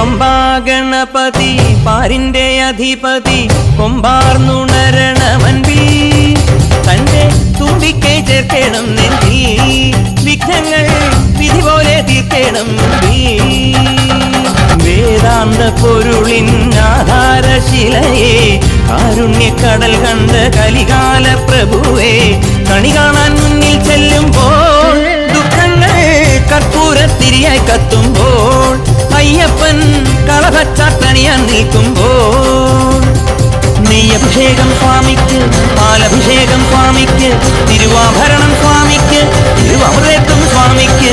പമ്പാ ഗണപതി പാരിന്റെ അധിപതി കൊമ്പാർന്നുണരണമൻപിൽ തന്റെ തുമ്പിക്കൈ ചേർക്കണം നെഞ്ചിൽ വിഘ്നങ്ങൾ വിധി പോലെ തീർക്കണം വേദാന്ത പൊരുളിൻ ആധാരശിലയെ കാരുണ്യക്കടൽ കണ്ട കലികാല പ്രഭുവേ കണി കാണാൻ മുന്നിൽ ചെല്ലുമ്പോൾ ദുഃഖങ്ങൾ കർപ്പൂരത്തിരിയായി കത്തുമ്പോൾ അയ്യപ്പൻ കളഭച്ചാട്ടണിയാൻ നിൽക്കുമ്പോൾ നെയ്യഭിഷേകം സ്വാമിക്ക് പാലഭിഷേകം സ്വാമിക്ക് തിരുവാഭരണം സ്വാമിക്ക് തിരുവമൃതത്വം സ്വാമിക്ക്